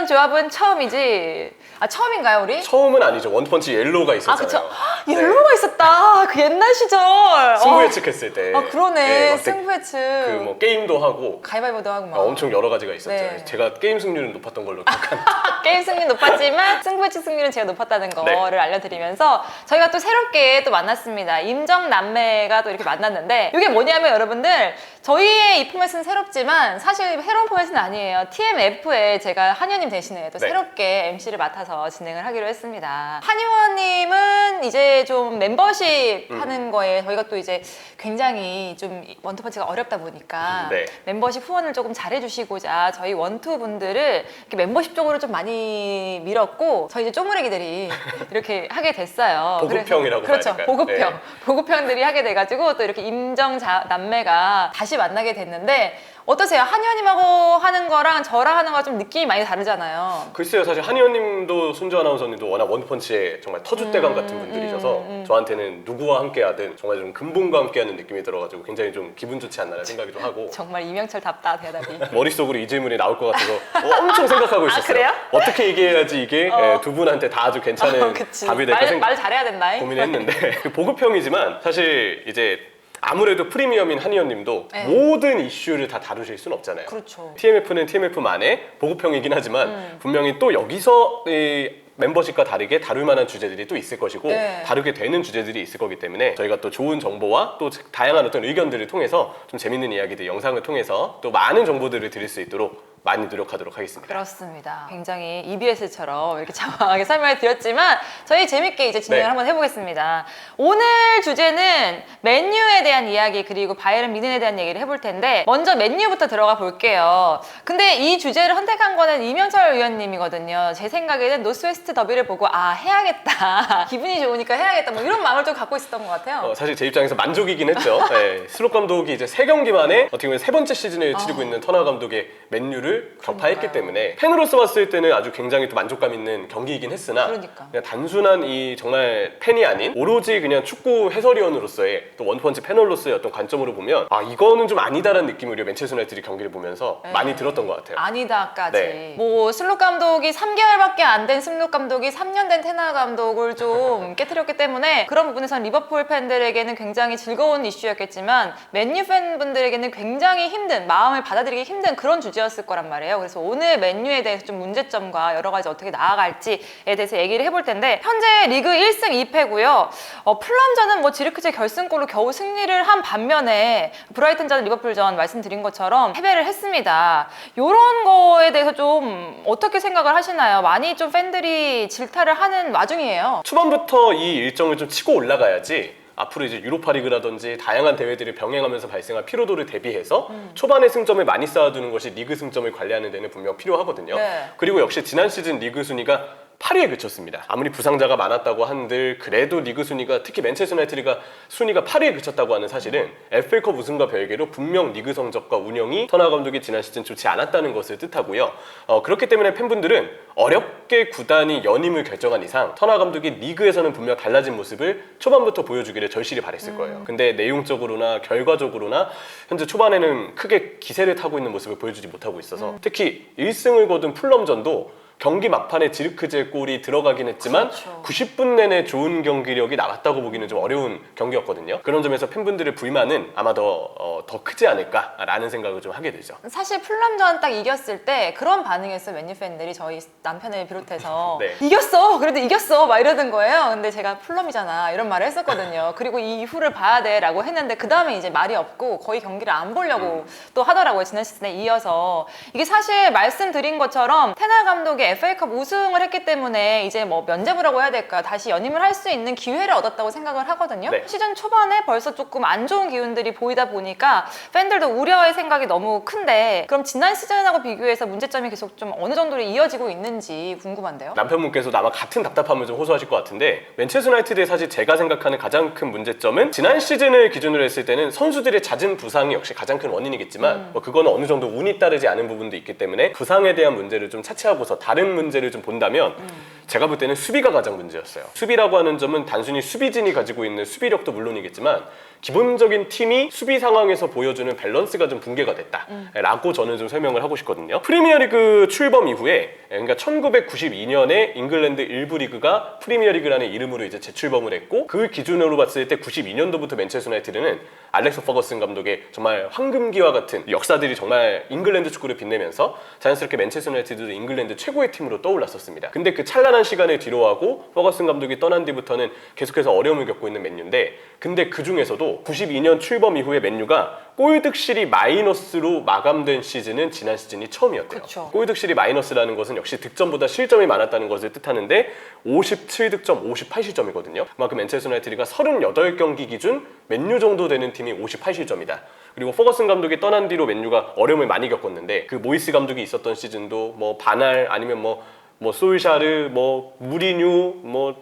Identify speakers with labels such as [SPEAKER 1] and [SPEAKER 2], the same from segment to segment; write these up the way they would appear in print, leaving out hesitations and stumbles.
[SPEAKER 1] 조합은 처음이지. 아, 처음인가요, 우리?
[SPEAKER 2] 처음은 아니죠. 원펀치 옐로우가 있었잖아요.
[SPEAKER 1] 그쵸. 옐로우가 있었다. 그 옛날 시절.
[SPEAKER 2] 승부 예측했을 때.
[SPEAKER 1] 그러네.
[SPEAKER 2] 막
[SPEAKER 1] 승부 예측.
[SPEAKER 2] 그 뭐 게임도 하고
[SPEAKER 1] 가위바위보도 하고 막.
[SPEAKER 2] 엄청 여러 가지가 있었죠.
[SPEAKER 1] 네.
[SPEAKER 2] 제가 게임 승률은 높았던 걸로 기억합니다.
[SPEAKER 1] 게임 승리 높았지만 승부 예측 승률은 제가 높았다는 거를
[SPEAKER 2] 네.
[SPEAKER 1] 알려드리면서 저희가 또 새롭게 또 만났습니다. 임정 남매가 또 이렇게 만났는데 이게 뭐냐면 여러분들 저희의 이 포맷은 새롭지만 사실 새로운 포맷은 아니에요. TMF에 제가 한의원님 대신에 또
[SPEAKER 2] 네.
[SPEAKER 1] 새롭게 MC를 맡아서 진행을 하기로 했습니다. 한의원님은 이제 좀 멤버십 하는 거에 저희가 또 이제 굉장히 좀 원투펀치가 어렵다 보니까
[SPEAKER 2] 네.
[SPEAKER 1] 멤버십 후원을 조금 잘해주시고자 저희 원투 분들을 이렇게 멤버십 쪽으로 좀 많이 밀었고 저희 이제 쪼무레기들이 이렇게 하게 됐어요.
[SPEAKER 2] 보급형이라고
[SPEAKER 1] 그렇죠.
[SPEAKER 2] 봐야 될까요?
[SPEAKER 1] 보급형.
[SPEAKER 2] 네.
[SPEAKER 1] 보급형들이 하게 돼가지고 또 이렇게 임정 남매가 다시 만나게 됐는데 어떠세요? 한의원님하고 하는 거랑 저랑 하는 거랑 좀 느낌이 많이 다르잖아요.
[SPEAKER 2] 글쎄요, 사실 한의원님도 손주 아나운서님도 워낙 원펀치에 정말 터줏대감 같은 분들이셔서 저한테는 누구와 함께하든 정말 좀 근본과 함께하는 느낌이 들어가지고 굉장히 좀 기분 좋지 않나라는 생각이 좀 하고
[SPEAKER 1] 정말 이명철답다 대답이.
[SPEAKER 2] 머릿속으로 이 질문이 나올 것 같아서 엄청 생각하고 있었어요.
[SPEAKER 1] 그래요?
[SPEAKER 2] 어떻게 얘기해야지 이게 두 분한테 다 아주 괜찮은
[SPEAKER 1] 그치.
[SPEAKER 2] 답이 될까
[SPEAKER 1] 말 잘해야 된다.
[SPEAKER 2] 고민했는데 보급형이지만 사실 이제 아무래도 프리미엄인 한의원님도
[SPEAKER 1] 네.
[SPEAKER 2] 모든 이슈를 다 다루실 수는 없잖아요.
[SPEAKER 1] 그렇죠.
[SPEAKER 2] TMF는 TMF만의 보급형이긴 하지만 분명히 또 여기서 이 멤버십과 다르게 다룰 만한 주제들이 또 있을 것이고
[SPEAKER 1] 네.
[SPEAKER 2] 다루게 되는 주제들이 있을 거기 때문에 저희가 또 좋은 정보와 또 다양한 어떤 의견들을 통해서 좀 재밌는 이야기들 영상을 통해서 또 많은 정보들을 드릴 수 있도록 많이 노력하도록 하겠습니다.
[SPEAKER 1] 그렇습니다. 굉장히 EBS처럼 이렇게 장황하게 설명을 드렸지만 저희 재밌게 이제 진행을
[SPEAKER 2] 네.
[SPEAKER 1] 한번 해보겠습니다. 오늘 주제는 맨유에 대한 이야기 그리고 바이에른 뮌헨에 대한 얘기를 해볼 텐데 먼저 맨유부터 들어가 볼게요. 근데 이 주제를 선택한 거는 이명철 의원님이거든요. 제 생각에는 노스웨스트 더비를 보고 아 해야겠다. 기분이 좋으니까 해야겠다. 뭐 이런 마음을 좀 갖고 있었던 것 같아요.
[SPEAKER 2] 사실 제 입장에서 만족이긴 했죠. 네, 슬롯 감독이 이제 3경기 만에 어떻게 보면 3번째 시즌을 치르고 있는 터나 감독의 맨유를 격파했기 때문에 팬으로서 봤을 때는 아주 굉장히 또 만족감 있는 경기이긴 했으나
[SPEAKER 1] 그러니까.
[SPEAKER 2] 그냥 단순한 이 정말 팬이 아닌 오로지 그냥 축구 해설위원으로서의 또 원펀치 패널로서의 어떤 관점으로 보면 아 이거는 좀 아니다라는 느낌이 우리가 맨체스터 유나이티드 경기를 보면서 많이 들었던 것 같아요.
[SPEAKER 1] 아니다까지.
[SPEAKER 2] 네.
[SPEAKER 1] 뭐 슬롯 감독이 3개월밖에 안 된 슬롯 감독이 3년 된 테나 감독을 좀 깨트렸기 때문에 그런 부분에서는 리버풀 팬들에게는 굉장히 즐거운 이슈였겠지만 맨유 팬분들에게는 굉장히 힘든 마음을 받아들이기 힘든 그런 주제였을 거란 말이에요. 그래서 오늘 맨유에 대해서 좀 문제점과 여러 가지 어떻게 나아갈지에 대해서 얘기를 해볼 텐데 현재 리그 1승 2패고요. 풀람전은 뭐 지르크제 결승골로 겨우 승리를 한 반면에 브라이튼전, 리버풀전 말씀드린 것처럼 패배를 했습니다. 이런 거에 대해서 좀 어떻게 생각을 하시나요? 많이 좀 팬들이 질타를 하는 와중이에요.
[SPEAKER 2] 초반부터 이 일정을 좀 치고 올라가야지 앞으로 이제 유로파리그라든지 다양한 대회들을 병행하면서 발생한 피로도를 대비해서 초반에 승점을 많이 쌓아두는 것이 리그 승점을 관리하는 데는 분명 필요하거든요.
[SPEAKER 1] 네.
[SPEAKER 2] 그리고 역시 지난 시즌 리그 순위가 8위에 그쳤습니다. 아무리 부상자가 많았다고 한들 그래도 리그 순위가 특히 맨체스터 유나이티드가 순위가 8위에 그쳤다고 하는 사실은 FA컵 우승과 별개로 분명 리그 성적과 운영이 터나 감독이 지난 시즌 좋지 않았다는 것을 뜻하고요. 그렇기 때문에 팬분들은 어렵게 구단이 연임을 결정한 이상 터나 감독이 리그에서는 분명 달라진 모습을 초반부터 보여주기를 절실히 바랬을 거예요. 근데 내용적으로나 결과적으로나 현재 초반에는 크게 기세를 타고 있는 모습을 보여주지 못하고 있어서 특히 1승을 거둔 풀럼전도 경기 막판에 지르크제 골이 들어가긴 했지만
[SPEAKER 1] 그렇죠.
[SPEAKER 2] 90분 내내 좋은 경기력이 나왔다고 보기는 좀 어려운 경기였거든요. 그런 점에서 팬분들의 불만은 아마 더 크지 않을까라는 생각을 좀 하게 되죠.
[SPEAKER 1] 사실 풀람전 딱 이겼을 때 그런 반응이었어요. 맨유 팬들이 저희 남편을 비롯해서
[SPEAKER 2] 네.
[SPEAKER 1] 이겼어! 그래도 이겼어! 막 이러던 거예요. 근데 제가 풀럼이잖아 이런 말을 했었거든요. 그리고 이 이후를 봐야 돼 라고 했는데 그 다음에 이제 말이 없고 거의 경기를 안 보려고 또 하더라고요. 지난 시즌에 이어서. 이게 사실 말씀드린 것처럼 테나 감독의 FA컵 우승을 했기 때문에 이제 뭐 면죄부라고 해야 될까 다시 연임을 할 수 있는 기회를 얻었다고 생각을 하거든요.
[SPEAKER 2] 네.
[SPEAKER 1] 시즌 초반에 벌써 조금 안 좋은 기운들이 보이다 보니까 팬들도 우려의 생각이 너무 큰데 그럼 지난 시즌하고 비교해서 문제점이 계속 좀 어느 정도로 이어지고 있는지 궁금한데요.
[SPEAKER 2] 남편분께서도 아마 같은 답답함을 좀 호소하실 것 같은데 맨체스터 유나이티드의 사실 제가 생각하는 가장 큰 문제점은 지난 시즌을 기준으로 했을 때는 선수들의 잦은 부상이 역시 가장 큰 원인이겠지만 뭐 그거는 어느 정도 운이 따르지 않은 부분도 있기 때문에 부상에 대한 문제를 좀 차치하고서 다른 문제를 좀 본다면 제가 볼 때는 수비가 가장 문제였어요. 수비라고 하는 점은 단순히 수비진이 가지고 있는 수비력도 물론이겠지만 기본적인 팀이 수비 상황에서 보여주는 밸런스가 좀 붕괴가 됐다라고 저는 좀 설명을 하고 싶거든요. 프리미어리그 출범 이후에 그러니까 1992년에 잉글랜드 1부 리그가 프리미어리그라는 이름으로 이제 재출범을 했고 그 기준으로 봤을 때 92년도부터 맨체스터 유나이티드는 알렉스 퍼거슨 감독의 정말 황금기와 같은 역사들이 정말 잉글랜드 축구를 빛내면서 자연스럽게 맨체스터 유나이티드도 잉글랜드 최고의 팀으로 떠올랐었습니다. 근데 그 찬란한 시간을 뒤로하고 퍼거슨 감독이 떠난 뒤부터는 계속해서 어려움을 겪고 있는 맨유인데 근데 그 중에서도 92년 출범 이후에 맨유가 골득실이 마이너스로 마감된 시즌은 지난 시즌이 처음이었대요.
[SPEAKER 1] 그쵸.
[SPEAKER 2] 골득실이 마이너스라는 것은 역시 득점보다 실점이 많았다는 것을 뜻하는데 57득점 58실점이거든요. 그만큼 맨체스터 유나이티드가 38경기 기준 맨유 정도 되는 팀이 58실점이다. 그리고 퍼거슨 감독이 떠난 뒤로 맨유가 어려움을 많이 겪었는데 그 모이스 감독이 있었던 시즌도 뭐 바날 아니면 뭐 솔샤르, 무리뉴,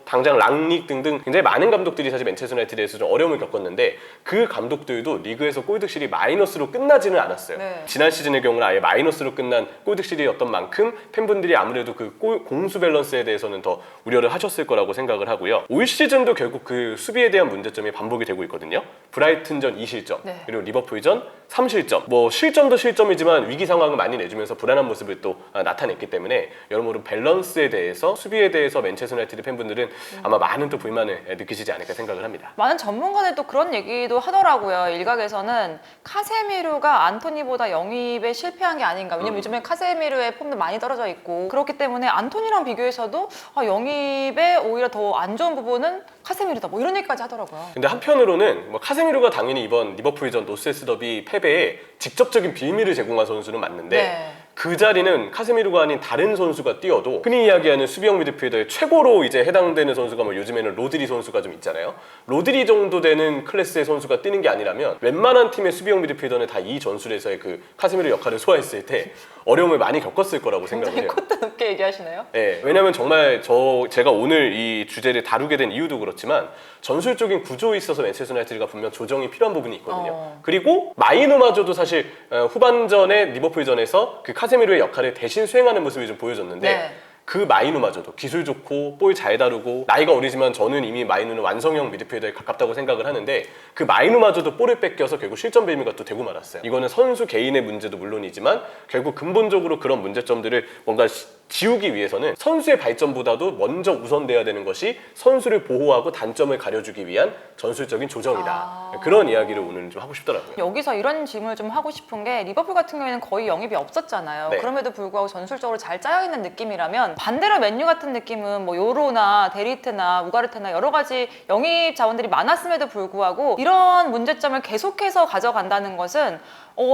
[SPEAKER 2] 당장 랑닉 등등 굉장히 많은 감독들이 사실 맨체스터 유나이티드에서 좀 어려움을 겪었는데 그 감독들도 리그에서 골득실이 마이너스로 끝나지는 않았어요.
[SPEAKER 1] 네.
[SPEAKER 2] 지난 시즌의 경우는 아예 마이너스로 끝난 골득실이었던 만큼 팬분들이 아무래도 그 공수 밸런스에 대해서는 더 우려를 하셨을 거라고 생각을 하고요. 올 시즌도 결국 그 수비에 대한 문제점이 반복이 되고 있거든요. 브라이튼전 2실점,
[SPEAKER 1] 네.
[SPEAKER 2] 그리고 리버풀전 3실점. 실점도 실점이지만 위기 상황을 많이 내주면서 불안한 모습을 또 나타냈기 때문에 여러모로 밸런스에 대해서 수비에 대해서 맨체스터 유나이티드 팬분들은 아마 많은 또 불만을 느끼시지 않을까 생각을 합니다.
[SPEAKER 1] 많은 전문가들도 그런 얘기도 하더라고요. 일각에서는 카세미루가 안토니보다 영입에 실패한 게 아닌가. 왜냐면 요즘에 카세미루의 폼도 많이 떨어져 있고 그렇기 때문에 안토니랑 비교해서도 영입에 오히려 더 안 좋은 부분은 카세미루다. 이런 얘기까지 하더라고요.
[SPEAKER 2] 근데 한편으로는 카세미루가 당연히 이번 리버풀전 노스웨스트 더비 패배에 직접적인 빌미를 제공한 선수는 맞는데
[SPEAKER 1] 네.
[SPEAKER 2] 그 자리는 카세미루가 아닌 다른 선수가 뛰어도 흔히 이야기하는 수비형 미드필더의 최고로 이제 해당되는 선수가 요즘에는 로드리 선수가 좀 있잖아요. 로드리 정도 되는 클래스의 선수가 뛰는 게 아니라면 웬만한 팀의 수비형 미드필더는 다 이 전술에서의 그 카세미루 역할을 소화했을 때 어려움을 많이 겪었을 거라고 생각을 해요.
[SPEAKER 1] 굉장히 콧대 높게 얘기하시네요.
[SPEAKER 2] 네, 왜냐면 정말 제가 오늘 이 주제를 다루게 된 이유도 그렇지만 전술적인 구조에 있어서 맨체스터 유나이티드가 분명 조정이 필요한 부분이 있거든요. 그리고 마이누마저도 사실 후반전에 리버풀전에서 그 카세미루의 역할을 대신 수행하는 모습이 좀 보여줬는데
[SPEAKER 1] 네.
[SPEAKER 2] 그 마이누마저도 기술 좋고 볼 잘 다루고 나이가 어리지만 저는 이미 마이누는 완성형 미드필더에 가깝다고 생각을 하는데 그 마이누마저도 볼을 뺏겨서 결국 실점 빌미가 또 되고 말았어요. 이거는 선수 개인의 문제도 물론이지만 결국 근본적으로 그런 문제점들을 뭔가 지우기 위해서는 선수의 발전보다도 먼저 우선돼야 되는 것이 선수를 보호하고 단점을 가려주기 위한 전술적인 조정이다. 그런 이야기를 오늘 좀 하고 싶더라고요.
[SPEAKER 1] 여기서 이런 질문을 좀 하고 싶은 게 리버풀 같은 경우에는 거의 영입이 없었잖아요.
[SPEAKER 2] 네.
[SPEAKER 1] 그럼에도 불구하고 전술적으로 잘 짜여있는 느낌이라면 반대로 맨유 같은 느낌은 요로나 데리트나 우가르테나 여러 가지 영입 자원들이 많았음에도 불구하고 이런 문제점을 계속해서 가져간다는 것은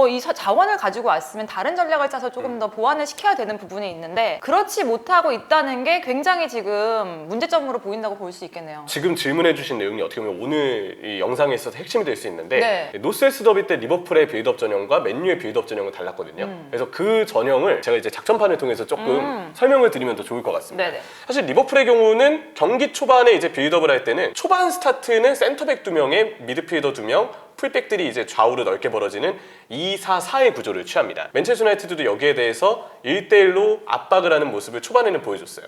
[SPEAKER 1] 이 자원을 가지고 왔으면 다른 전략을 짜서 조금 더 보완을 시켜야 되는 부분이 있는데 그렇지 못하고 있다는 게 굉장히 지금 문제점으로 보인다고 볼 수 있겠네요.
[SPEAKER 2] 지금 질문해주신 내용이 어떻게 보면 오늘 이 영상에 있어서 핵심이 될 수 있는데
[SPEAKER 1] 네.
[SPEAKER 2] 노스웨스트 더비 때 리버풀의 빌드업 전형과 맨유의 빌드업 전형은 달랐거든요. 그래서 그 전형을 제가 이제 작전판을 통해서 조금 설명을 드리면 더 좋을 것 같습니다.
[SPEAKER 1] 네네.
[SPEAKER 2] 사실 리버풀의 경우는 경기 초반에 이제 빌드업을 할 때는 초반 스타트는 센터백 2명에 미드필더 2명, 풀백들이 이제 좌우로 넓게 벌어지는 2-4-4의 구조를 취합니다. 맨체스터 유나이티드도 여기에 대해서 1대1로 압박을 하는 모습을 초반에는 보여줬어요.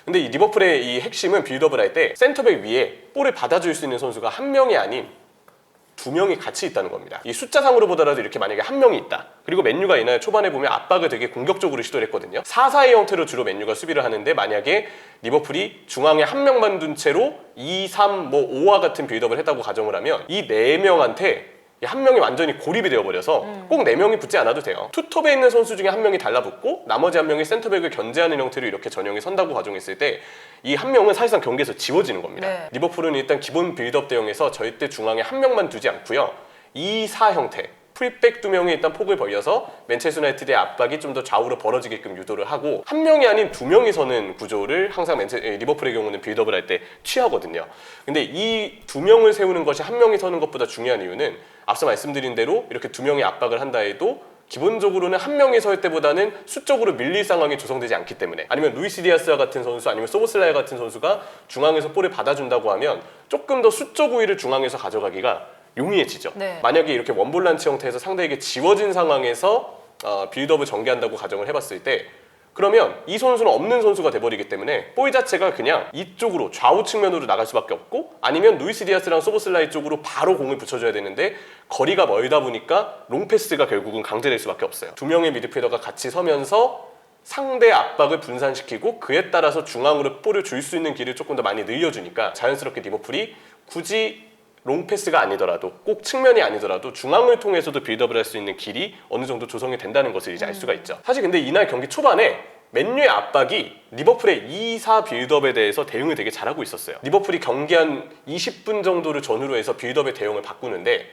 [SPEAKER 2] 근데 이 리버풀의 이 핵심은 빌드업을 할 때 센터백 위에 볼을 받아줄 수 있는 선수가 한 명이 아닌 2명이 같이 있다는 겁니다. 이 숫자상으로 보더라도 이렇게 만약에 한 명이 있다. 그리고 맨유가 이날 초반에 보면 압박을 되게 공격적으로 시도를 했거든요. 4-4의 형태로 주로 맨유가 수비를 하는데 만약에 리버풀이 중앙에 한 명만 둔 채로 2-3, 5와 같은 빌드업을 했다고 가정을 하면 이 4명한테 한 명이 완전히 고립이 되어버려서 꼭 4명이 붙지 않아도 돼요. 투톱에 있는 선수 중에 한 명이 달라붙고 나머지 한 명이 센터백을 견제하는 형태로 이렇게 전형이 선다고 가정했을 때 이 한 명은 사실상 경기에서 지워지는 겁니다.
[SPEAKER 1] 네.
[SPEAKER 2] 리버풀은 일단 기본 빌드업 대형에서 절대 중앙에 한 명만 두지 않고요. 2-4 형태 풀백 2명이 일단 폭을 벌려서 맨체스터 유나이티드의 압박이 좀 더 좌우로 벌어지게끔 유도를 하고 한 명이 아닌 2명이 서는 구조를 항상 리버풀의 경우는 빌드업을 할 때 취하거든요. 근데 이 2명을 세우는 것이 한 명이 서는 것보다 중요한 이유는 앞서 말씀드린 대로 이렇게 2명이 압박을 한다 해도 기본적으로는 한 명이 설 때보다는 수적으로 밀릴 상황이 조성되지 않기 때문에 아니면 루이스 디아스와 같은 선수 아니면 소보슬라이 같은 선수가 중앙에서 볼을 받아준다고 하면 조금 더 수적 우위를 중앙에서 가져가기가 용이해지죠.
[SPEAKER 1] 네.
[SPEAKER 2] 만약에 이렇게 원볼란치 형태에서 상대에게 지워진 상황에서 빌드업을 전개한다고 가정을 해봤을 때 그러면 이 선수는 없는 선수가 돼버리기 때문에 볼 자체가 그냥 이쪽으로 좌우 측면으로 나갈 수밖에 없고, 아니면 루이스 디아스랑 소보슬라이 쪽으로 바로 공을 붙여줘야 되는데 거리가 멀다 보니까 롱패스가 결국은 강제될 수밖에 없어요. 두 명의 미드필더가 같이 서면서 상대 압박을 분산시키고 그에 따라서 중앙으로 볼을 줄 수 있는 길을 조금 더 많이 늘려주니까 자연스럽게 리버풀이 굳이 롱패스가 아니더라도, 꼭 측면이 아니더라도 중앙을 통해서도 빌드업을 할 수 있는 길이 어느 정도 조성이 된다는 것을 이제 알 수가 있죠. 사실 근데 이날 경기 초반에 맨유의 압박이 리버풀의 2-4 빌드업에 대해서 대응을 되게 잘하고 있었어요. 리버풀이 경기 한 20분 정도를 전후로 해서 빌드업의 대응을 바꾸는데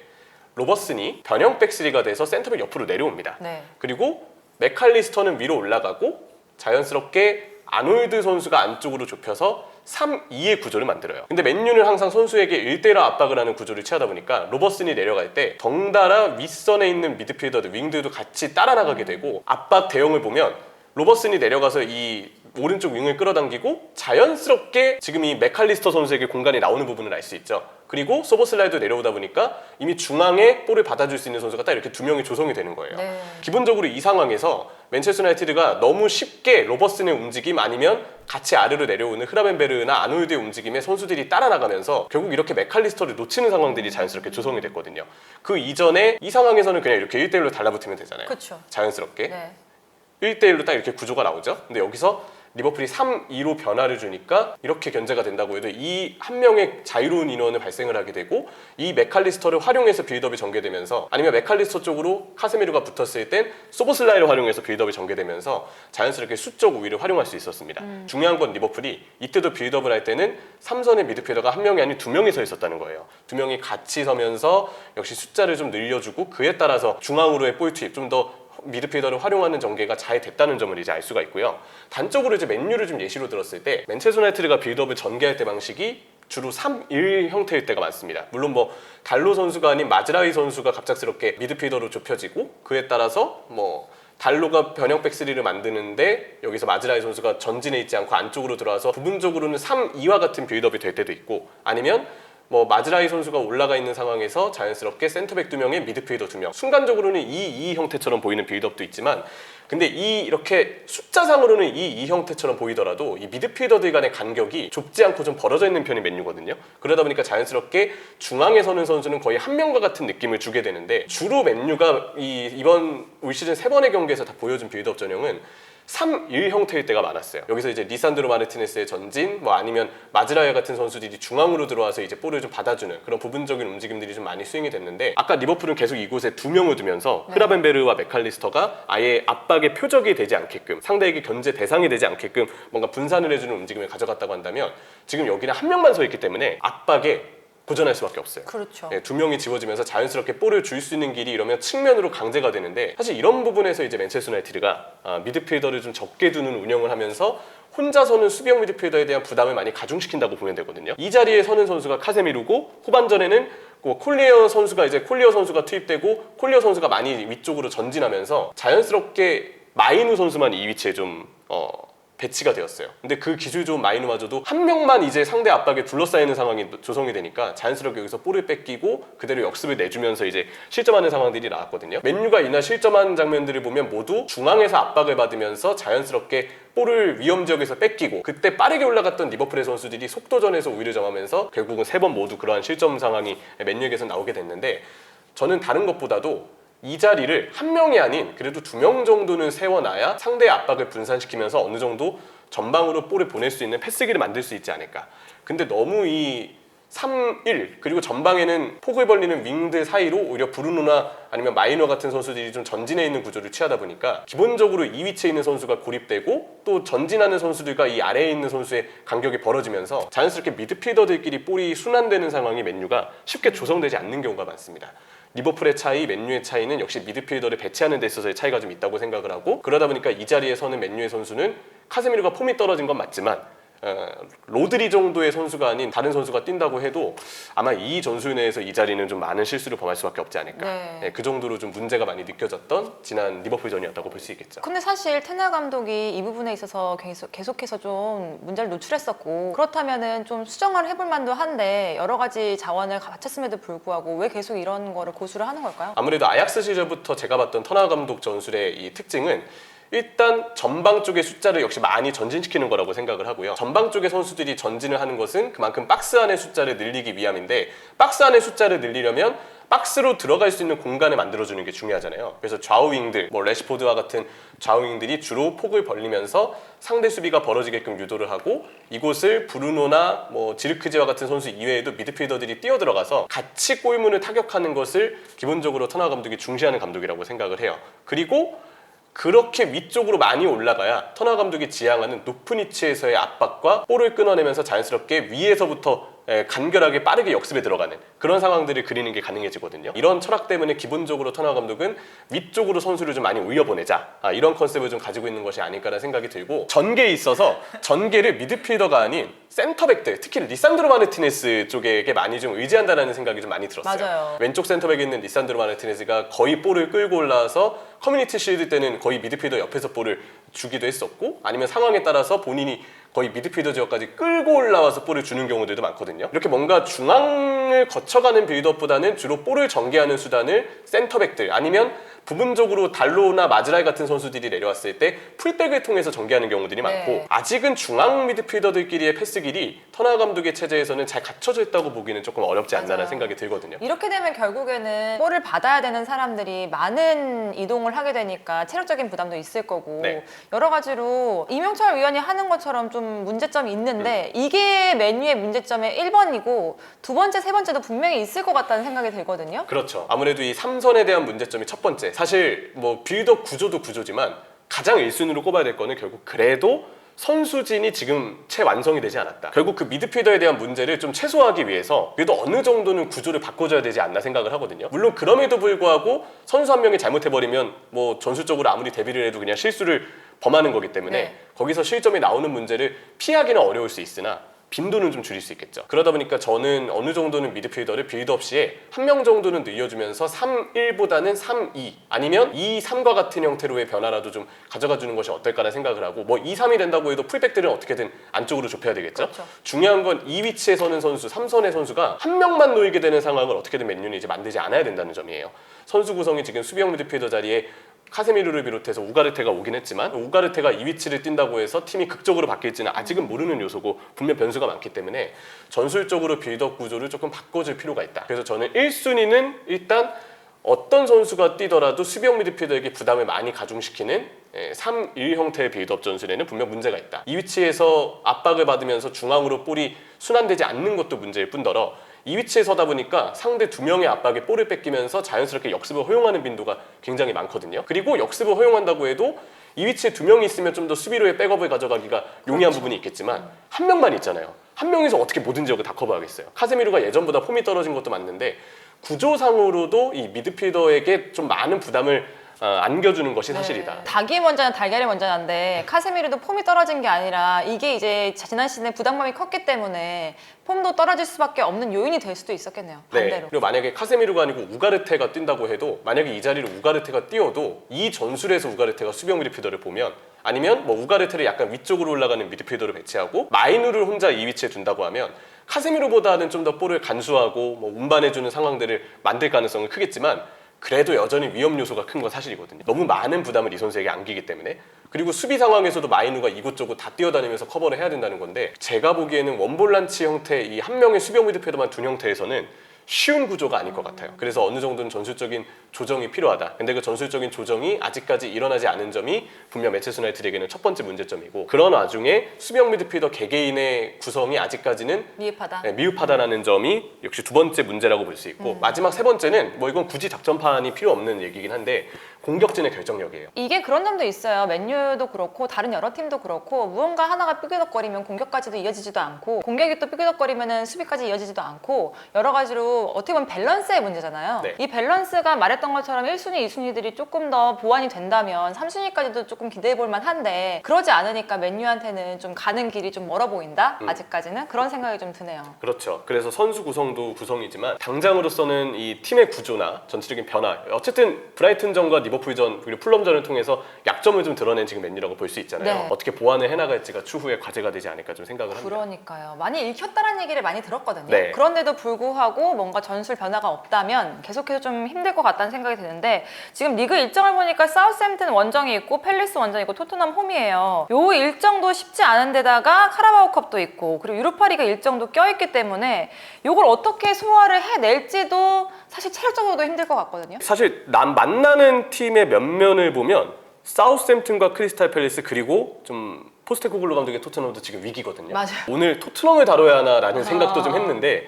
[SPEAKER 2] 로버슨이 변형 백스리가 돼서 센터백 옆으로 내려옵니다.
[SPEAKER 1] 네.
[SPEAKER 2] 그리고 맥칼리스터는 위로 올라가고 자연스럽게 아놀드 선수가 안쪽으로 좁혀서 3-2의 구조를 만들어요. 근데 맨유는 항상 선수에게 1대1 압박을 하는 구조를 취하다 보니까 로버슨이 내려갈 때 덩달아 윗선에 있는 미드필더들, 윙들도 같이 따라 나가게 되고, 압박 대응을 보면 로버슨이 내려가서 이 오른쪽 윙을 끌어당기고 자연스럽게 지금 이 맥칼리스터 선수에게 공간이 나오는 부분을 알 수 있죠. 그리고 소보슬라이도 내려오다 보니까 이미 중앙에 볼을 받아줄 수 있는 선수가 딱 이렇게 두 명이 조성이 되는 거예요.
[SPEAKER 1] 네.
[SPEAKER 2] 기본적으로 이 상황에서 맨체스터 유나이티드가 너무 쉽게 로버슨의 움직임, 아니면 같이 아래로 내려오는 흐라벤베르나 아놀드의 움직임에 선수들이 따라 나가면서 결국 이렇게 맥칼리스터를 놓치는 상황들이 자연스럽게 조성이 됐거든요. 그 이전에 이 상황에서는 그냥 이렇게 1대1로 달라붙으면 되잖아요.
[SPEAKER 1] 그렇죠.
[SPEAKER 2] 자연스럽게.
[SPEAKER 1] 네.
[SPEAKER 2] 1대1로 딱 이렇게 구조가 나오죠. 근데 여기서 리버풀이 3-2로 변화를 주니까 이렇게 견제가 된다고 해도 이 한 명의 자유로운 인원을 발생을 하게 되고, 이 맥칼리스터를 활용해서 빌드업이 전개되면서, 아니면 맥칼리스터 쪽으로 카세미르가 붙었을 땐 소보슬라이를 활용해서 빌드업이 전개되면서 자연스럽게 수적 우위를 활용할 수 있었습니다. 중요한 건 리버풀이 이때도 빌드업을 할 때는 3선의 미드필더가 한 명이 아닌 두 명이 서 있었다는 거예요. 두 명이 같이 서면서 역시 숫자를 좀 늘려주고 그에 따라서 중앙으로의 볼 투입, 좀 더 미드필더를 활용하는 전개가 잘 됐다는 점을 이제 알 수가 있고요. 단적으로 이제 맨유를 좀 예시로 들었을 때 맨체스터 유나이티드가 빌드업을 전개할 때 방식이 주로 3-1 형태일 때가 많습니다. 물론 뭐 달로 선수가 아닌 마즈라위 선수가 갑작스럽게 미드필더로 좁혀지고, 그에 따라서 뭐 달로가 변형 백스리를 만드는데 여기서 마즈라위 선수가 전진해 있지 않고 안쪽으로 들어와서 부분적으로는 3-2와 같은 빌드업이 될 때도 있고, 아니면 뭐 마즈라이 선수가 올라가 있는 상황에서 자연스럽게 센터백 2명에 미드필더 2명, 순간적으로는 2-2 형태처럼 보이는 빌드업도 있지만, 근데 이렇게 숫자상으로는 2-2 형태처럼 보이더라도 이 미드필더들 간의 간격이 좁지 않고 좀 벌어져 있는 편이 맨유거든요. 그러다 보니까 자연스럽게 중앙에 서는 선수는 거의 한 명과 같은 느낌을 주게 되는데, 주로 맨유가 이번 올 시즌 3번의 경기에서 다 보여준 빌드업 전형은 3-1 형태일 때가 많았어요. 여기서 이제 리산드로 마르티네스의 전진, 뭐 아니면 마즈라야 같은 선수들이 중앙으로 들어와서 이제 볼을 좀 받아주는 그런 부분적인 움직임들이 좀 많이 스윙이 됐는데, 아까 리버풀은 계속 이곳에 두 명을 두면서 흐라벤베르와 맥칼리스터가 아예 압박의 표적이 되지 않게끔, 상대에게 견제 대상이 되지 않게끔 뭔가 분산을 해주는 움직임을 가져갔다고 한다면, 지금 여기는 한 명만 서 있기 때문에 압박에 고전할 수밖에 없어요.
[SPEAKER 1] 그렇죠.
[SPEAKER 2] 두 명이 지워지면서 자연스럽게 볼을 줄 수 있는 길이 이러면 측면으로 강제가 되는데, 사실 이런 부분에서 이제 맨체스터 유나이티드가 미드필더를 좀 적게 두는 운영을 하면서 혼자서는 수비형 미드필더에 대한 부담을 많이 가중시킨다고 보면 되거든요. 이 자리에 서는 선수가 카세미르고, 후반전에는 콜리어 선수가 투입되고 콜리어 선수가 많이 위쪽으로 전진하면서 자연스럽게 마이누 선수만 이 위치에 좀 배치가 되었어요. 근데 그 기술 좋은 마이누마저도 한 명만 이제 상대 압박에 둘러싸이는 상황이 조성이 되니까 자연스럽게 여기서 볼을 뺏기고 그대로 역습을 내주면서 이제 실점하는 상황들이 나왔거든요. 맨유가 이날 실점한 장면들을 보면 모두 중앙에서 압박을 받으면서 자연스럽게 볼을 위험 지역에서 뺏기고, 그때 빠르게 올라갔던 리버풀의 선수들이 속도전에서 우위를 점하면서 결국은 3번 모두 그러한 실점 상황이 맨유에게서 나오게 됐는데, 저는 다른 것보다도 이 자리를 한 명이 아닌 그래도 2명 정도는 세워놔야 상대의 압박을 분산시키면서 어느 정도 전방으로 볼을 보낼 수 있는 패스기를 만들 수 있지 않을까. 근데 너무 이 3-1 그리고 전방에는 폭을 벌리는 윙들 사이로 오히려 브루노나 아니면 마이너 같은 선수들이 좀 전진해 있는 구조를 취하다 보니까 기본적으로 이 위치에 있는 선수가 고립되고, 또 전진하는 선수들과 이 아래에 있는 선수의 간격이 벌어지면서 자연스럽게 미드필더들끼리 볼이 순환되는 상황이 맨유가 쉽게 조성되지 않는 경우가 많습니다. 리버풀의 차이, 맨유의 차이는 역시 미드필더를 배치하는 데 있어서의 차이가 좀 있다고 생각을 하고, 그러다 보니까 이 자리에 서는 맨유의 선수는 카세미르가 폼이 떨어진 건 맞지만 로드리 정도의 선수가 아닌 다른 선수가 뛴다고 해도 아마 이 전술 내에서 이 자리는 좀 많은 실수를 범할 수밖에 없지 않을까.
[SPEAKER 1] 네.
[SPEAKER 2] 그 정도로 좀 문제가 많이 느껴졌던 지난 리버풀전이었다고 볼 수 있겠죠.
[SPEAKER 1] 근데 사실 테나 감독이 이 부분에 있어서 계속해서 좀 문제를 노출했었고, 그렇다면은 좀 수정을 해볼 만도 한데 여러 가지 자원을 바쳤음에도 불구하고 왜 계속 이런 거를 고수를 하는 걸까요?
[SPEAKER 2] 아무래도 아약스 시절부터 제가 봤던 터나 감독 전술의 이 특징은 일단 전방 쪽의 숫자를 역시 많이 전진시키는 거라고 생각을 하고요. 전방 쪽의 선수들이 전진을 하는 것은 그만큼 박스 안의 숫자를 늘리기 위함인데, 박스 안의 숫자를 늘리려면 박스로 들어갈 수 있는 공간을 만들어주는 게 중요하잖아요. 그래서 좌우윙들, 뭐 레시포드와 같은 좌우윙들이 주로 폭을 벌리면서 상대 수비가 벌어지게끔 유도를 하고, 이곳을 브루노나 뭐 지르크지와 같은 선수 이외에도 미드필더들이 뛰어들어가서 같이 골문을 타격하는 것을 기본적으로 터나 감독이 중시하는 감독이라고 생각을 해요. 그리고 그렇게 위쪽으로 많이 올라가야 터나 감독이 지향하는 높은 위치에서의 압박과 볼을 끊어내면서 자연스럽게 위에서부터 간결하게 빠르게 역습에 들어가는 그런 상황들을 그리는 게 가능해지거든요. 이런 철학 때문에 기본적으로 터나 감독은 위쪽으로 선수를 좀 많이 올려보내자, 이런 컨셉을 좀 가지고 있는 것이 아닐까라는 생각이 들고, 전개에 있어서 전개를 미드필더가 아닌 센터백들, 특히 리산드로 마르티네스 쪽에게 많이 좀 의지한다는 생각이 좀 많이 들었어요.
[SPEAKER 1] 맞아요.
[SPEAKER 2] 왼쪽 센터백에 있는 리산드로 마르티네스가 거의 볼을 끌고 올라와서 커뮤니티 실드 때는 거의 미드필더 옆에서 볼을 주기도 했었고, 아니면 상황에 따라서 본인이 거의 미드필더 지역까지 끌고 올라와서 볼을 주는 경우들도 많거든요. 이렇게 뭔가 중앙을 거쳐가는 빌드업보다는 주로 볼을 전개하는 수단을 센터백들, 아니면 부분적으로 달로나 마즈랄 같은 선수들이 내려왔을 때 풀백을 통해서 전개하는 경우들이 많고, 아직은 중앙 미드필더들끼리의 패스 길이 터나 감독의 체제에서는 잘 갖춰져 있다고 보기는 조금 어렵지 않나라는 생각이 들거든요.
[SPEAKER 1] 이렇게 되면 결국에는 볼을 받아야 되는 사람들이 많은 이동을 하게 되니까 체력적인 부담도 있을 거고,
[SPEAKER 2] 네.
[SPEAKER 1] 여러 가지로 이명철 위원이 하는 것처럼 좀 문제점이 있는데 이게 맨유의 문제점의 1번이고 두 번째, 세 번째도 분명히 있을 것 같다는 생각이 들거든요.
[SPEAKER 2] 그렇죠. 아무래도 이 3선에 대한 문제점이 첫 번째, 사실 뭐 빌드업 구조도 구조지만 가장 1순위로 꼽아야 될 거는 결국 그래도 선수진이 지금 채 완성이 되지 않았다. 결국 그 미드필더에 대한 문제를 좀 최소화하기 위해서 그래도 어느 정도는 구조를 바꿔줘야 되지 않나 생각을 하거든요. 물론 그럼에도 불구하고 선수 한 명이 잘못해버리면 뭐 전술적으로 아무리 대비를 해도 그냥 실수를 범하는 거기 때문에 거기서 실점이 나오는 문제를 피하기는 어려울 수 있으나 빈도는 좀 줄일 수 있겠죠. 그러다 보니까 저는 어느 정도는 미드필더를 빌드업 시에 한 명 정도는 늘려주면서 3-1보다는 3-2 아니면 2-3과 같은 형태로의 변화라도 좀 가져가 주는 것이 어떨까라는 생각을 하고, 뭐 2-3이 된다고 해도 풀백들은 어떻게든 안쪽으로 좁혀야 되겠죠.
[SPEAKER 1] 그렇죠.
[SPEAKER 2] 중요한 건 이 위치에 서는 선수, 3선의 선수가 한 명만 놓이게 되는 상황을 어떻게든 맨유는 이제 만들지 않아야 된다는 점이에요. 선수 구성이 지금 수비형 미드필더 자리에 카세미르를 비롯해서 우가르테가 오긴 했지만, 우가르테가 이 위치를 뛴다고 해서 팀이 극적으로 바뀔지는 아직은 모르는 요소고 분명 변수가 많기 때문에 전술적으로 빌드업 구조를 조금 바꿔줄 필요가 있다. 그래서 저는 1순위는 일단 어떤 선수가 뛰더라도 수비형 미드필더에게 부담을 많이 가중시키는 3-1 형태의 빌드업 전술에는 분명 문제가 있다. 이 위치에서 압박을 받으면서 중앙으로 볼이 순환되지 않는 것도 문제일 뿐더러, 이 위치에 서다 보니까 상대 두 명의 압박에 볼을 뺏기면서 자연스럽게 역습을 허용하는 빈도가 굉장히 많거든요. 그리고 역습을 허용한다고 해도 이 위치에 두 명이 있으면 좀 더 수비로의 백업을 가져가기가 용이한 부분이 있겠지만, 한 명만 있잖아요. 한 명이서 어떻게 모든 지역을 다 커버하겠어요. 카세미르가 예전보다 폼이 떨어진 것도 맞는데 구조상으로도 이 미드필더에게 좀 많은 부담을 안겨주는 것이 사실이다.
[SPEAKER 1] 닭이 먼저냐 달걀이 먼저냐인데, 카세미르도 폼이 떨어진 게 아니라 이게 이제 지난 시즌에 부담감이 컸기 때문에 폼도 떨어질 수밖에 없는 요인이 될 수도 있었겠네요. 반대로.
[SPEAKER 2] 네. 그리고 만약에 카세미르가 아니고 우가르테가 뛴다고 해도, 만약에 이 자리를 우가르테가 뛰어도 이 전술에서 우가르테가 수비형 미드필더를 보면, 아니면 뭐 우가르테를 약간 위쪽으로 올라가는 미드필더를 배치하고 마이누를 혼자 이 위치에 둔다고 하면 카세미르보다는 좀 더 볼을 간수하고 뭐 운반해주는 상황들을 만들 가능성은 크겠지만, 그래도 여전히 위험 요소가 큰 건 사실이거든요. 너무 많은 부담을 이 선수에게 안기기 때문에. 그리고 수비 상황에서도 마이누가 이곳저곳 다 뛰어다니면서 커버를 해야 된다는 건데, 제가 보기에는 원볼란치 형태, 이 한 명의 수비형 미드필더만 둔 형태에서는 쉬운 구조가 아닐 것 같아요. 그래서 어느 정도는 전술적인 조정이 필요하다. 근데 그 전술적인 조정이 아직까지 일어나지 않은 점이 분명 매체스터 유나이티드에게는 첫 번째 문제점이고, 그런 와중에 수비형 미드필더 개개인의 구성이 아직까지는 미흡하다라는 점이 역시 두 번째 문제라고 볼 수 있고, 마지막 세 번째는 뭐 이건 굳이 작전판이 필요 없는 얘기긴 한데 공격진의 결정력이에요.
[SPEAKER 1] 이게 그런 점도 있어요. 맨유도 그렇고 다른 여러 팀도 그렇고, 무언가 하나가 삐그덕거리면 공격까지도 이어지지도 않고, 공격이 또 삐그덕거리면 수비까지 이어지지도 않고, 여러 가지로 어떻게 보면 밸런스의 문제잖아요. 이 밸런스가 말했던 것처럼 1순위, 2순위들이 조금 더 보완이 된다면 3순위까지도 조금 기대해 볼 만한데, 그러지 않으니까 맨유한테는 좀 가는 길이 좀 멀어 보인다? 아직까지는? 그런 생각이 좀 드네요.
[SPEAKER 2] 그렇죠. 그래서 선수 구성도 구성이지만 당장으로서는 이 팀의 구조나 전체적인 변화, 어쨌든 브라이튼전과 리버풀 리버풀전 그리고 풀럼전을 통해서 약점을 좀 드러낸 지금 맨유라고 볼 수 있잖아요.
[SPEAKER 1] 네.
[SPEAKER 2] 어떻게 보완을 해나갈지가 추후에 과제가 되지 않을까 좀 생각을 합니다.
[SPEAKER 1] 그러니까요. 많이 읽혔다는 얘기를 많이 들었거든요.
[SPEAKER 2] 네.
[SPEAKER 1] 그런데도 불구하고 뭔가 전술 변화가 없다면 계속해서 좀 힘들 것 같다는 생각이 드는데 지금 리그 일정을 보니까 사우스햄튼 원정이 있고 팰리스 원정이 있고 토트넘 홈이에요. 요 일정도 쉽지 않은 데다가 카라바오컵도 있고 그리고 유로파리그 일정도 껴있기 때문에 요걸 어떻게 소화를 해낼지도 사실 체력적으로도 힘들 것 같거든요.
[SPEAKER 2] 사실 만나는 팀의 면면을 보면 사우스햄튼과 크리스탈 팰리스 그리고 좀 포스테코글루 감독의 토트넘도 지금 위기거든요.
[SPEAKER 1] 맞아요.
[SPEAKER 2] 오늘 토트넘을 다뤄야 하나라는 생각도 좀 했는데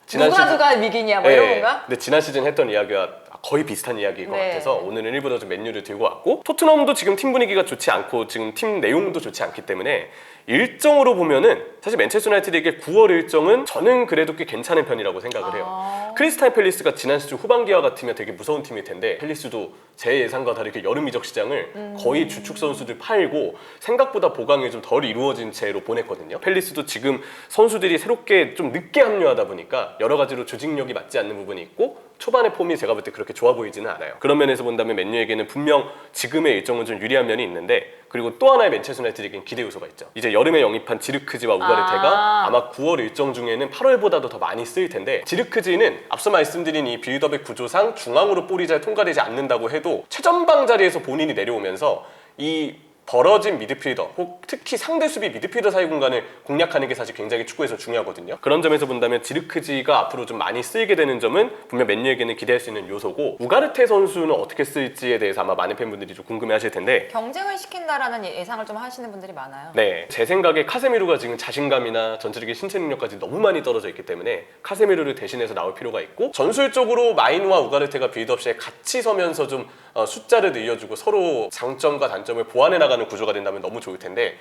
[SPEAKER 1] 누가 위기냐 뭐 이런 건가?
[SPEAKER 2] 근데 지난 시즌 했던 이야기와 거의 비슷한 이야기인 것
[SPEAKER 1] 네.
[SPEAKER 2] 같아서 오늘은 일부러 좀 맨유를 들고 왔고 토트넘도 지금 팀 분위기가 좋지 않고 지금 팀 내용도 좋지 않기 때문에 일정으로 보면은 사실 맨체스터 유나이티드에게 9월 일정은 저는 그래도 꽤 괜찮은 편이라고 생각을 해요. 크리스탈 팰리스가 지난 시즌 후반기와 같으면 되게 무서운 팀일 텐데 팰리스도 제 예상과 다르게 여름 이적 시장을 거의 주축 선수들 팔고 생각보다 보강이 좀 덜 이루어진 채로 보냈거든요. 팰리스도 지금 선수들이 새롭게 좀 늦게 합류하다 보니까 여러 가지로 조직력이 맞지 않는 부분이 있고 초반의 폼이 제가 볼 때 그렇게 좋아 보이지는 않아요. 그런 면에서 본다면 맨유에게는 분명 지금의 일정은 좀 유리한 면이 있는데 그리고 또 하나의 맨체스터 유나이티드에게는 기대 요소가 있죠. 이제 여름에 영입한 지르크지와 우가르테가 아마 9월 일정 중에는 8월보다도 더 많이 쓰일 텐데 지르크지는 앞서 말씀드린 이 빌드업의 구조상 중앙으로 볼이 잘 통과되지 않는다고 해도 최전방 자리에서 본인이 내려오면서 이 벌어진 미드필더, 혹 특히 상대 수비 미드필더 사이 공간을 공략하는 게 사실 굉장히 축구에서 중요하거든요. 그런 점에서 본다면 지르크지가 앞으로 좀 많이 쓰이게 되는 점은 분명 맨유에게는 기대할 수 있는 요소고 우가르테 선수는 어떻게 쓸지에 대해서 아마 많은 팬분들이 좀 궁금해하실 텐데
[SPEAKER 1] 경쟁을 시킨다라는 예상을 좀 하시는 분들이 많아요.
[SPEAKER 2] 네, 제 생각에 카세미루가 지금 자신감이나 전체적인 신체 능력까지 너무 많이 떨어져 있기 때문에 카세미루를 대신해서 나올 필요가 있고 전술적으로 마이누와 우가르테가 빌드업 시에 같이 서면서 좀 숫자를 늘려주고 서로 장점과 단점을 보완해 나가는 구조가 된다면 너무 좋을 텐데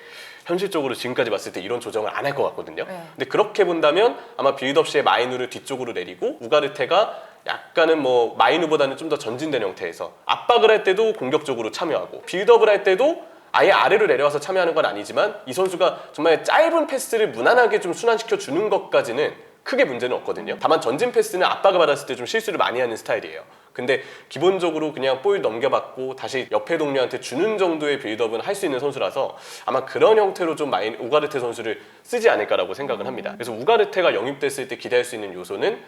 [SPEAKER 2] 현실적으로 지금까지 봤을 때 이런 조정을 안 할 것 같거든요.
[SPEAKER 1] 네.
[SPEAKER 2] 근데 그렇게 본다면 아마 빌드업 시에 마이누를 뒤쪽으로 내리고 우가르테가 약간은 뭐 마이누보다는 좀 더 전진된 형태에서 압박을 할 때도 공격적으로 참여하고 빌드업을 할 때도 아예 아래로 내려와서 참여하는 건 아니지만 이 선수가 정말 짧은 패스를 무난하게 좀 순환시켜 주는 것까지는 크게 문제는 없거든요. 다만 전진 패스는 압박을 받았을 때 좀 실수를 많이 하는 스타일이에요. 근데 기본적으로 그냥 볼 넘겨받고 다시 옆에 동료한테 주는 정도의 빌드업은 할 수 있는 선수라서 아마 그런 형태로 좀 우가르테 선수를 쓰지 않을까라고 생각을 합니다. 그래서 우가르테가 영입됐을 때 기대할 수 있는 요소는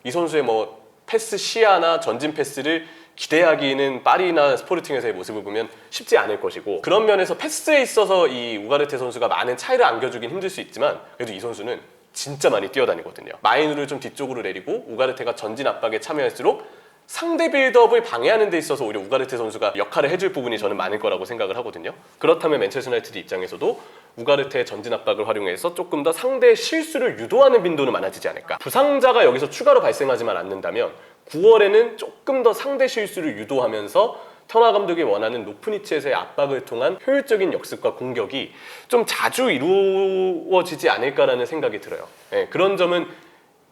[SPEAKER 2] 이 선수의 뭐 패스 시야나 전진 패스를 기대하기는 파리나 스포르팅에서의 모습을 보면 쉽지 않을 것이고 그런 면에서 패스에 있어서 이 우가르테 선수가 많은 차이를 안겨주긴 힘들 수 있지만 그래도 이 선수는 진짜 많이 뛰어다니거든요. 마이누를 좀 뒤쪽으로 내리고 우가르테가 전진 압박에 참여할수록 상대 빌드업을 방해하는 데 있어서 오히려 우가르테 선수가 역할을 해줄 부분이 저는 많을 거라고 생각을 하거든요. 그렇다면 맨체스터 유나이티드 입장에서도 우가르테의 전진 압박을 활용해서 조금 더 상대의 실수를 유도하는 빈도는 많아지지 않을까. 부상자가 여기서 추가로 발생하지만 않는다면 9월에는 조금 더 상대 실수를 유도하면서 터나 감독이 원하는 높은 위치에서의 압박을 통한 효율적인 역습과 공격이 좀 자주 이루어지지 않을까라는 생각이 들어요. 네, 그런 점은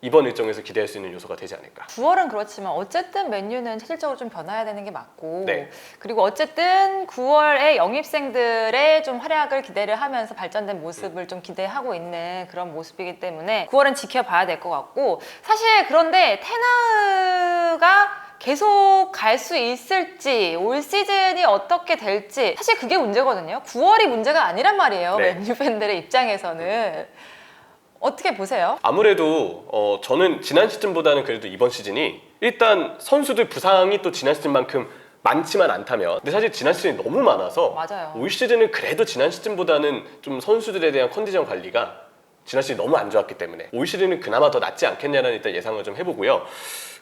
[SPEAKER 2] 이번 일정에서 기대할 수 있는 요소가 되지 않을까.
[SPEAKER 1] 9월은 그렇지만 어쨌든 맨유는 체질적으로 좀 변화해야 되는 게 맞고
[SPEAKER 2] 네.
[SPEAKER 1] 그리고 어쨌든 9월에 영입생들의 좀 활약을 기대를 하면서 발전된 모습을 좀 기대하고 있는 그런 모습이기 때문에 9월은 지켜봐야 될 것 같고 사실 그런데 테너가 계속 갈 수 있을지 올 시즌이 어떻게 될지 사실 그게 문제거든요. 9월이 문제가 아니란 말이에요.
[SPEAKER 2] 네.
[SPEAKER 1] 맨유 팬들의 입장에서는 어떻게 보세요?
[SPEAKER 2] 아무래도 저는 지난 시즌보다는 그래도 이번 시즌이 일단 선수들 부상이 또 지난 시즌만큼 많지만 않다면 근데 사실 지난 시즌이 너무 많아서
[SPEAKER 1] 맞아요.
[SPEAKER 2] 올 시즌은 그래도 지난 시즌보다는 좀 선수들에 대한 컨디션 관리가 지난 시즌 너무 안 좋았기 때문에 올 시즌은 그나마 더 낫지 않겠냐는 일단 예상을 좀 해보고요.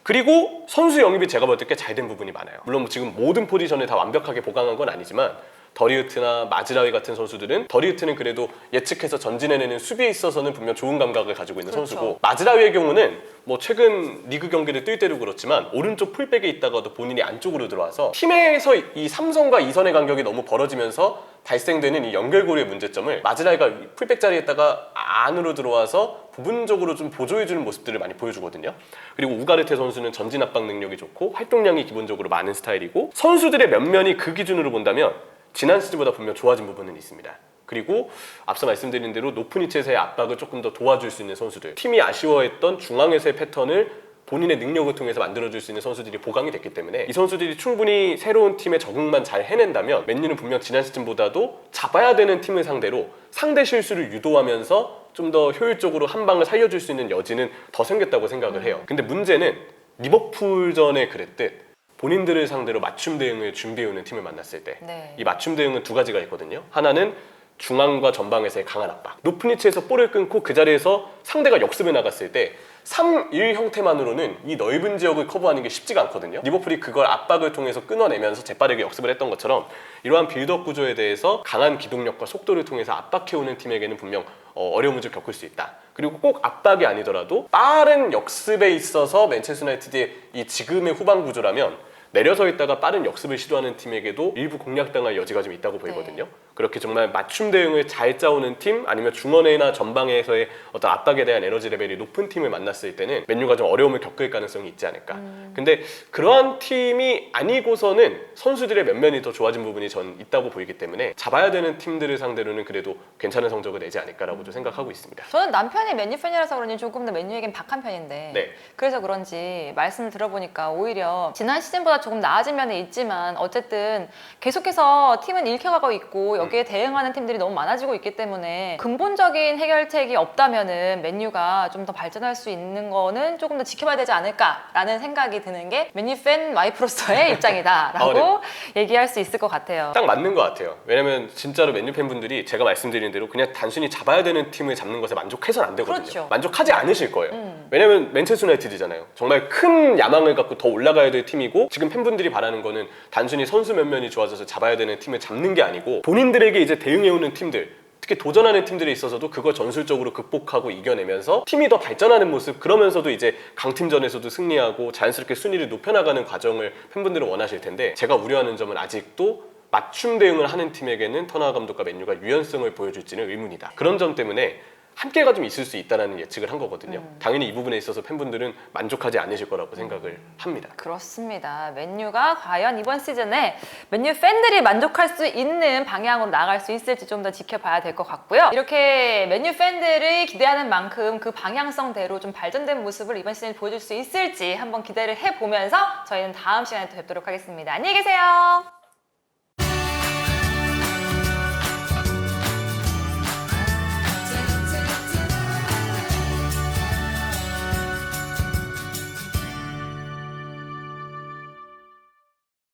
[SPEAKER 2] 그리고 선수 영입이 제가 볼 때 꽤 잘 된 부분이 많아요. 물론 지금 모든 포지션을 다 완벽하게 보강한 건 아니지만 더리우트나 마즈라위 같은 선수들은 더리우트는 그래도 예측해서 전진해내는 수비에 있어서는 분명 좋은 감각을 가지고 있는
[SPEAKER 1] 그렇죠.
[SPEAKER 2] 선수고 마즈라위의 경우는 뭐 최근 리그 경기를 뛸 때도 그렇지만 오른쪽 풀백에 있다가도 본인이 안쪽으로 들어와서 팀에서 이 삼성과 이선의 간격이 너무 벌어지면서 발생되는 이 연결고리의 문제점을 마즈라위가 풀백 자리에다가 안으로 들어와서 부분적으로 좀 보조해주는 모습들을 많이 보여주거든요. 그리고 우가르테 선수는 전진 압박 능력이 좋고 활동량이 기본적으로 많은 스타일이고 선수들의 면면이 그 기준으로 본다면 지난 시즌보다 분명 좋아진 부분은 있습니다. 그리고 앞서 말씀드린 대로 높은 위치에서의 압박을 조금 더 도와줄 수 있는 선수들 팀이 아쉬워했던 중앙에서의 패턴을 본인의 능력을 통해서 만들어줄 수 있는 선수들이 보강이 됐기 때문에 이 선수들이 충분히 새로운 팀의 적응만 잘 해낸다면 맨유는 분명 지난 시즌보다도 잡아야 되는 팀을 상대로 상대 실수를 유도하면서 좀 더 효율적으로 한 방을 살려줄 수 있는 여지는 더 생겼다고 생각을 해요. 근데 문제는 리버풀전에 그랬듯 본인들을 상대로 맞춤 대응을 준비해오는 팀을 만났을 때 이 맞춤 대응은 두 가지가 있거든요. 하나는 중앙과 전방에서의 강한 압박. 높은 위치에서 볼을 끊고 그 자리에서 상대가 역습에 나갔을 때 3-1 형태만으로는 이 넓은 지역을 커버하는 게 쉽지가 않거든요. 리버풀이 그걸 압박을 통해서 끊어내면서 재빠르게 역습을 했던 것처럼 이러한 빌드업 구조에 대해서 강한 기동력과 속도를 통해서 압박해오는 팀에게는 분명 어려움을 좀 겪을 수 있다. 그리고 꼭 압박이 아니더라도 빠른 역습에 있어서 맨체스터 유나이티드의 이 지금의 후방 구조라면 내려서 있다가 빠른 역습을 시도하는 팀에게도 일부 공략당할 여지가 좀 있다고 보이거든요. 그렇게 정말 맞춤 대응을 잘 짜오는 팀 아니면 중원이나 전방에서의 어떤 압박에 대한 에너지 레벨이 높은 팀을 만났을 때는 맨유가 좀 어려움을 겪을 가능성이 있지 않을까. 근데 그러한 팀이 아니고서는 선수들의 면면이 더 좋아진 부분이 전 있다고 보이기 때문에 잡아야 되는 팀들을 상대로는 그래도 괜찮은 성적을 내지 않을까라고 좀 생각하고 있습니다.
[SPEAKER 1] 저는 남편이 맨유 팬이라서 그런지 조금 더 맨유에겐 박한 편인데 그래서 그런지 말씀을 들어보니까 오히려 지난 시즌보다 조금 나아진 면이 있지만 어쨌든 계속해서 팀은 읽혀가고 있고 여기에 대응하는 팀들이 너무 많아지고 있기 때문에 근본적인 해결책이 없다면은 맨유가 좀 더 발전할 수 있는 거는 조금 더 지켜봐야 되지 않을까라는 생각이 드는 게 맨유 팬 와이프로서의 입장이다라고 얘기할 수 있을 것 같아요.
[SPEAKER 2] 딱 맞는 것 같아요. 왜냐면 진짜로 맨유 팬분들이 제가 말씀드린 대로 그냥 단순히 잡아야 되는 팀을 잡는 것에 만족해서는 안 되거든요.
[SPEAKER 1] 그렇죠.
[SPEAKER 2] 만족하지 않으실 거예요. 왜냐면 맨체스터 유나이티드잖아요. 정말 큰 야망을 갖고 더 올라가야 될 팀이고 지금 팬분들이 바라는 거는 단순히 선수 면면이 좋아져서 잡아야 되는 팀을 잡는 게 아니고 본인들에게 이제 대응해오는 팀들 특히 도전하는 팀들에 있어서도 그걸 전술적으로 극복하고 이겨내면서 팀이 더 발전하는 모습 그러면서도 이제 강팀전에서도 승리하고 자연스럽게 순위를 높여나가는 과정을 팬분들은 원하실 텐데 제가 우려하는 점은 아직도 맞춤 대응을 하는 팀에게는 터나 감독과 맨유가 유연성을 보여줄지는 의문이다. 그런 점 때문에 한계가 좀 있을 수 있다는 예측을 한 거거든요. 당연히 이 부분에 있어서 팬분들은 만족하지 않으실 거라고 생각을 합니다.
[SPEAKER 1] 그렇습니다. 맨유가 과연 이번 시즌에 맨유 팬들이 만족할 수 있는 방향으로 나아갈 수 있을지 좀 더 지켜봐야 될 것 같고요. 이렇게 맨유 팬들이 기대하는 만큼 그 방향성대로 좀 발전된 모습을 이번 시즌에 보여줄 수 있을지 한번 기대를 해보면서 저희는 다음 시간에 또 뵙도록 하겠습니다. 안녕히 계세요.